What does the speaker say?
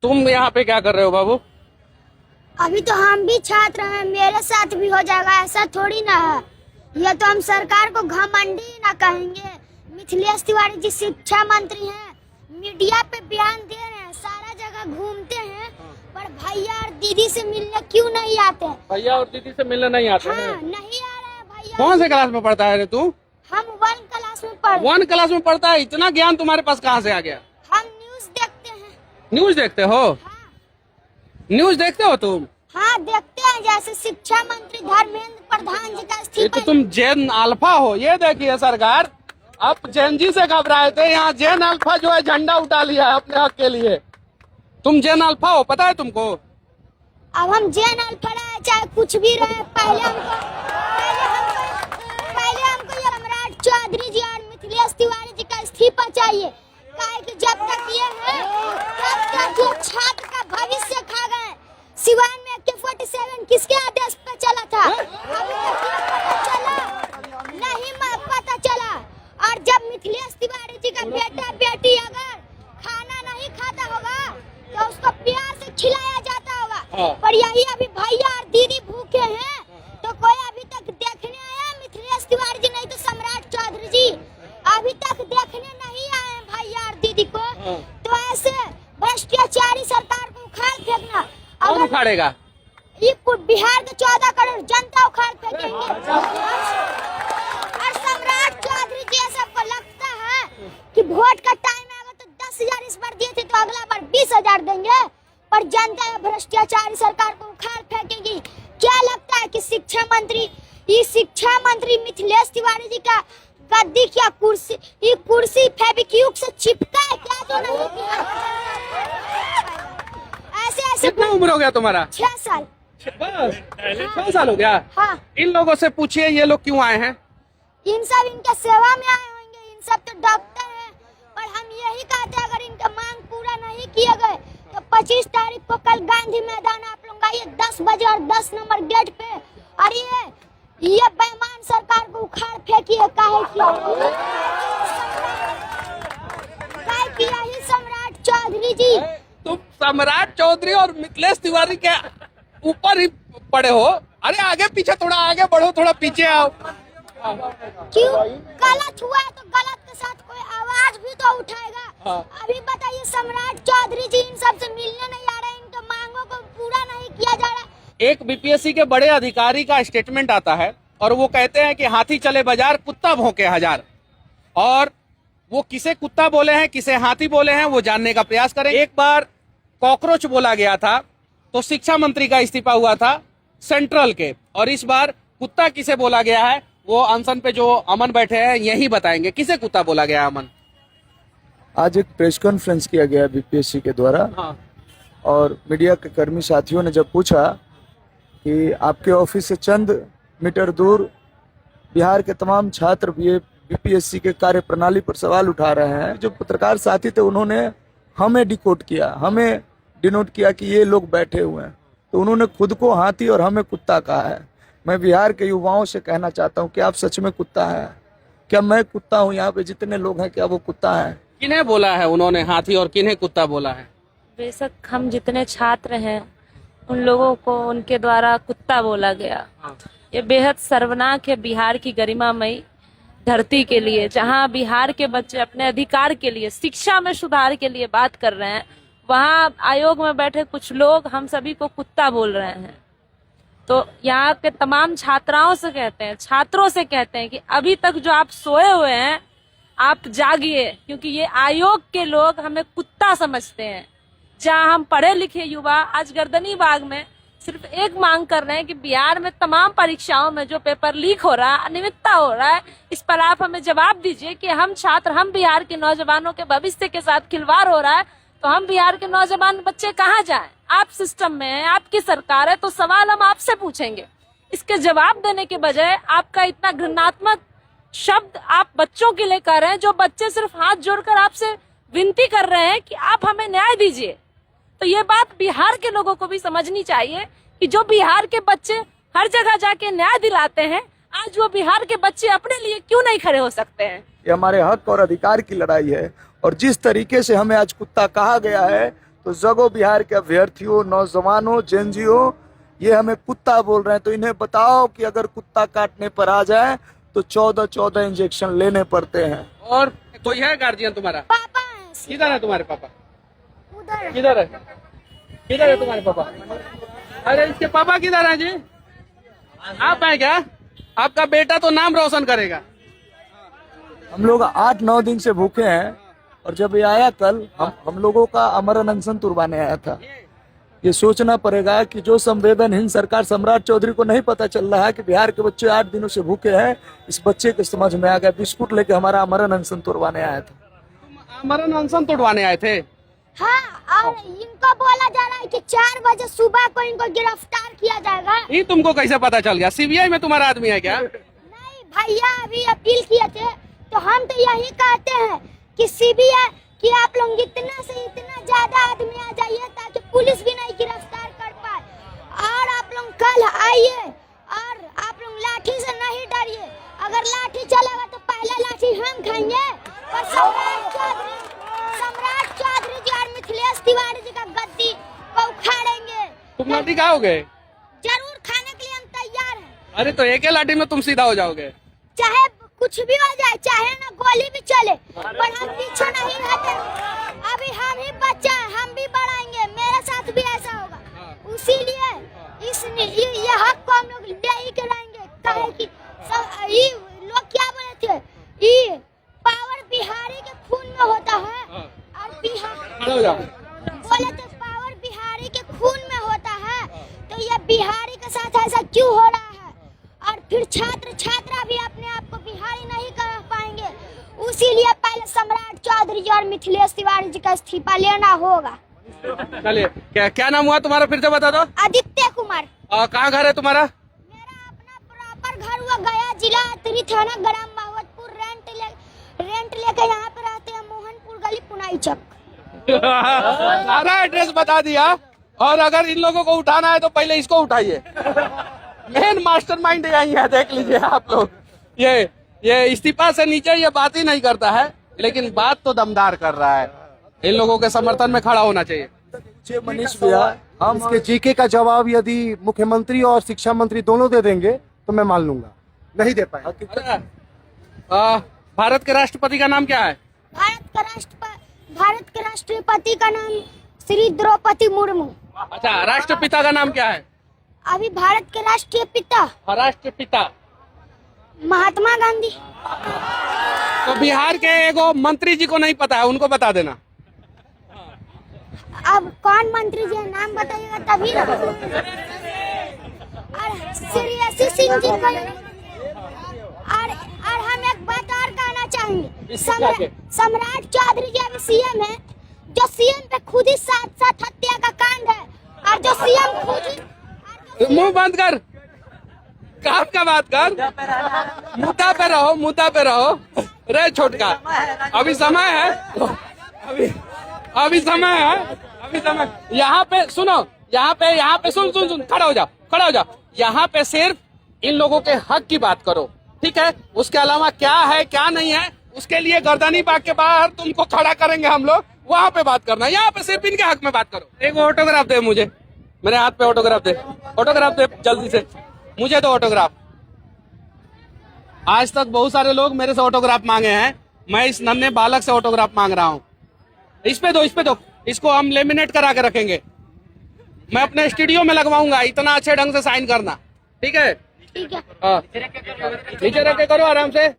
तुम यहाँ पे क्या कर रहे हो बाबू? अभी तो हम भी छात्र हैं, मेरे साथ भी हो जाएगा, ऐसा थोड़ी ना है। ये तो हम सरकार को घमंडी ना कहेंगे। मिथिलेश तिवारी जी शिक्षा मंत्री हैं, मीडिया पे बयान दे रहे हैं, सारा जगह घूमते हैं, पर भैया और दीदी से मिलने क्यों नहीं आते? भैया और दीदी से मिलने नहीं आते हाँ, हैं? नहीं आ रहे हैं भैया। कौन से क्लास में पढ़ता है रे तू? हम 1 क्लास में पढ़। 1 क्लास में पढ़ता है? इतना ज्ञान तुम्हारे पास कहाँ से आ गया? हम न्यूज देखते हैं। न्यूज देखते हो? हाँ, न्यूज देखते हो तुम? हाँ देखते हैं, जैसे शिक्षा मंत्री धर्मेंद्र प्रधान जी का ये इस्तीफा। तो तुम जेन अल्फा हो। ये देखिए सरकार, अब जेन जी से घबराए थे, यहाँ जेन अल्फा जो है झंडा उठा लिया है अपने हक के लिए। तुम जेन अल्फा हो, पता है तुमको? अब हम जेन अल्फा रहे चाहे कुछ भी रहे, पहले हमको ये सम्राट चौधरी जी और मिथिलेश तिवारी जी का इस्तीफा चाहिए। काहे कि जब तक ये है तब तक ये छात्र का भविष्य खा गए। सिवान में AK-47 किसके आदेश पे चला था? अभी तक ये पता चला नहीं, पता चला। और जब मिथिलेश तिवारी जी का बेटा बेटी अगर खाना नहीं खाता होगा तो उसको प्यार से खिलाया जाता होगा, पर यही अभी भैया और दीदी भूखे हैं तो कोई अभी तक देखने आया? मिथिलेश तिवारी जी नहीं तो सम्राट चौधरी जी अभी तक देखने नहीं आए हैं भैया और दीदी को। तो ऐसे भ्रष्टाचारी सरकार को उखाड़ फेंकना। कौन उखाड़ेगा? ये बिहार के 14 करोड़ जनता उखाड़ फेंकेंगे। और सम्राट चौधरी जी सबको लगता है कि वोट का टाइम आएगा तो 10,000 इस बार दिए थे तो अगला बार 20,000 देंगे, पर जनता भ्रष्टाचारी सरकार को उखाड़ फेंकेगी। क्या लगता है कि शिक्षा मंत्री मिथिलेश तिवारी जी का गद्दी क्या कुर्सी, ये कुर्सी फेविक्विक से चिपका है क्या? जो नहीं किया। ऐसे कितना उम्र हो गया तुम्हारा? 6 साल। बस 6 साल हो गया? हाँ। इन लोगों से पूछिए ये लोग क्यों आए हैं? इन सब इनके सेवा में आए होंगे, इन सब तो डॉक्टर हैं, पर हम यही कहते हैं अगर इनका मांग पूरा नहीं किए गए तो 25 तारीख को कल गांधी मैदान आप लोग आइए 10 बजे और 10 नंबर गेट पे। और ये बेईमान सरकार को उखाड़ फेंकिए। काहे किया ही सम्राट चौधरी जी? तुम सम्राट चौधरी और मिथिलेश तिवारी के ऊपर ही पड़े हो। अरे आगे पीछे, थोड़ा आगे बढ़ो, थोड़ा पीछे आओ। क्यों? गलत हुआ है तो गलत के साथ कोई आवाज भी तो उठाएगा। अभी बताइए, सम्राट चौधरी जी इन सब से मिलने नहीं आ रहे, इनके मांगों को पूरा नहीं किया जा रहा। एक बीपीएससी के बड़े अधिकारी का स्टेटमेंट आता है और वो कहते हैं कि हाथी चले बाजार, कुत्ता भौंके हजार। और वो किसे कुत्ता बोले हैं, किसे हाथी बोले हैं, वो जानने का प्रयास करें। एक बार कॉकरोच बोला गया था तो शिक्षा मंत्री का इस्तीफा हुआ था सेंट्रल के, और इस बार कुत्ता किसे बोला गया है वो अनशन पे जो अमन बैठे हैं यही बताएंगे। किसे कुत्ता बोला गया अमन? आज एक प्रेस कॉन्फ्रेंस किया गया बीपीएससी के द्वारा। हाँ। और मीडिया के कर्मी साथियों ने जब पूछा कि आपके ऑफिस से चंद मीटर दूर बिहार के तमाम छात्र बीपीएससी के कार्य प्रणाली पर सवाल उठा रहे हैं, जो पत्रकार साथी थे उन्होंने हमें डिकोड किया, हमें डिनोट किया कि ये लोग बैठे हुए हैं, तो उन्होंने खुद को हाथी और हमें कुत्ता कहा है। मैं बिहार के युवाओं से कहना चाहता हूं कि आप सच में कुत्ता हैं? क्या मैं कुत्ता हूं? यहाँ पे जितने लोग हैं क्या वो कुत्ता हैं? किन्हें बोला है उन्होंने हाथी और किन्हें कुत्ता बोला है? बेशक हम जितने छात्र हैं उन लोगों को उनके द्वारा कुत्ता बोला गया। ये बेहद शर्मनाक है बिहार की गरिमामयी धरती के लिए, जहां बिहार के बच्चे अपने अधिकार के लिए, शिक्षा में सुधार के लिए बात कर रहे हैं, वहां आयोग में बैठे कुछ लोग हम सभी को कुत्ता बोल रहे हैं। तो यहाँ के तमाम छात्राओं से कहते हैं, छात्रों से कहते हैं कि अभी तक जो आप सोए हुए हैं आप जागिए, क्योंकि ये आयोग के लोग हमें कुत्ता समझते हैं। जहाँ हम पढ़े लिखे युवा आज गर्दनी बाग में सिर्फ एक मांग कर रहे हैं कि बिहार में तमाम परीक्षाओं में जो पेपर लीक हो रहा है, अनियमितता हो रहा है, इस पर आप हमें जवाब दीजिए कि हम छात्र, हम बिहार के नौजवानों के भविष्य के साथ खिलवाड़ हो रहा है, तो हम बिहार के नौजवान बच्चे कहाँ जाएं? आप सिस्टम में हैं, आपकी सरकार है, तो सवाल हम आपसे पूछेंगे। इसके जवाब देने के बजाय आपका इतना घृणात्मक शब्द आप बच्चों के लिए कर रहे हैं, जो बच्चे सिर्फ हाथ जोड़कर आपसे विनती कर रहे हैं कि आप हमें न्याय दीजिए। तो ये बात बिहार के लोगों को भी समझनी चाहिए कि जो बिहार के बच्चे हर जगह जाके न्याय दिलाते हैं, आज वो बिहार के बच्चे अपने लिए क्यों नहीं खड़े हो सकते हैं? ये हमारे हक और अधिकार की लड़ाई है, और जिस तरीके से हमें आज कुत्ता कहा गया है तो जगो बिहार के अभ्यर्थियों, नौजवानों, जेनजियो, ये हमें कुत्ता बोल रहे हैं। तो इन्हें बताओ कि अगर कुत्ता काटने पर आ जाए तो 14 इंजेक्शन लेने पड़ते हैं। और कोई है गार्जियन तुम्हारा? पापा है, किधर है तुम्हारे पापा? उधर है। किधर है? किधर है तुम्हारे पापा? अरे इसके पापा किधर हैं जी? आप हैं क्या? आपका बेटा तो नाम रोशन करेगा। हम लोग 8-9 दिन से भूखे हैं और जब ये आया कल, हम लोगों का अमरन अनशन तुड़वाने आया था। ये सोचना पड़ेगा कि जो संवेदनहीन सरकार सम्राट चौधरी को नहीं पता चल रहा है कि बिहार के बच्चे 8 दिनों से भूखे हैं, इस बच्चे के समझ में आ गया। बिस्कुट लेके हमारा अमरन अनशन तुड़वाने आया था। अमरन अनशन तोड़वाने आए थे? हाँ, और इनको बोला जा रहा है कि 4 बजे सुबह को इनको गिरफ्तार किया जाएगा। ये तुमको कैसे पता चल गया? सीबीआई में तुम्हारा आदमी है क्या? नहीं भैया, अभी अपील किए थे तो हम तो यही कहते हैं कि सीबीआई कि आप लोग इतना से इतना ज्यादा आदमी आ जाइए ताकि पुलिस भी नहीं गिरफ्तार कर पाए। और आप लोग कल आइए और आप लोग लाठी से नहीं डरिए। अगर लाठी चलेगा तो पहले लाठी हम खाएंगे और सम्राट चौधरी जी और मिथिलेश तिवारी जी का गद्दी को उखाड़ेंगे। तुम लाठी खाओगे? जरूर, खाने के लिए हम तैयार हैं। अरे तो एक ही लाठी में तुम सीधा हो जाओगे? चाहे कुछ भी हो जाए, चाहे ना गोली भी चले, पर हम पीछे नहीं रहते। अभी हम ही बच्चा हैं, हम भी बढ़ाएंगे, मेरे साथ भी ऐसा होगा। इसीलिए ये हक को हम लोग ले ही के रहेंगे। काहे कि ये लोग क्या बोले थे, ये पावर बिहारी के खून में होता है और बोले थे पावर बिहारी के खून में होता है, तो ये बिहारी के साथ ऐसा क्यों हो रहा है? और फिर छात्रा भी अपने आप को बिहारी नहीं कर पाएंगे। उसीलिए पहले सम्राट चौधरी जी और मिथिलेश तिवारी जी का इस्तीफा लेना होगा। चलिए, क्या नाम हुआ तुम्हारा? फिर से बता दो। आदित्य कुमार। कहाँ घर है तुम्हारा? मेरा अपना प्रॉपर घर हुआ गया जिला अतरी थाना ग्राम मावतपुर। रेंट लेके यहाँ पे रहते हैं, मोहनपुर गली, पुनाई चक। सारा एड्रेस बता दिया। और अगर इन लोगों को उठाना है तो पहले इसको उठाइए। मेन मास्टरमाइंड यही है, देख लीजिए आप लोग। ये इस्तीफा से नीचे ये बात ही नहीं करता है, लेकिन बात तो दमदार कर रहा है। इन लोगों के समर्थन में खड़ा होना चाहिए। मनीष भैया, हम इसके जीके का जवाब यदि मुख्यमंत्री और शिक्षा मंत्री दोनों दे देंगे तो मैं मान लूंगा। नहीं दे पाए। भारत के राष्ट्रपति का नाम क्या है? भारत के राष्ट्रपति का नाम श्री द्रौपदी मुर्मू। अच्छा, राष्ट्रपिता का नाम क्या है? अभी भारत के राष्ट्रीय पिता राष्ट्रपिता महात्मा गांधी। तो बिहार के एगो मंत्री जी को नहीं पता है, उनको बता देना। अब कौन मंत्री जी नाम बताइएगा तभी ना। और श्री सिंह जी को। और हम एक बात और कहना चाहेंगे, सम्राट चौधरी जी अभी सीएम है, जो सीएम पे खुद ही 7 हत्या का कांड है, और जो सीएम खुद ही। मुंह बंद कर, काम का बात कर, मुद्दा पे रहो, मुद्दा पे रहो। रे छोटका, अभी समय है, अभी समय है, अभी समय। यहाँ पे सुनो, यहाँ पे सुन, खड़ा हो जाओ। यहाँ पे सिर्फ इन लोगों के हक की बात करो, ठीक है? उसके अलावा क्या है क्या नहीं है, उसके लिए गर्दनी बाग के बाहर तुमको खड़ा करेंगे हम लोग, वहाँ पे बात करना। यहाँ पे सिर्फ इनके हक में बात करो। एक ऑटोग्राफ दे मुझे, मेरे हाथ पे ऑटोग्राफ दे जल्दी से, मुझे दो ऑटोग्राफ। आज तक बहुत सारे लोग मेरे से ऑटोग्राफ मांगे हैं, मैं इस नन्हे बालक से ऑटोग्राफ मांग रहा हूँ। इस पे दो, इसको हम लेमिनेट करा के रखेंगे, मैं अपने स्टूडियो में लगवाऊंगा। इतना अच्छे ढंग से साइन करना, ठीक है? ठीक है। नीचे रख के करो आराम से।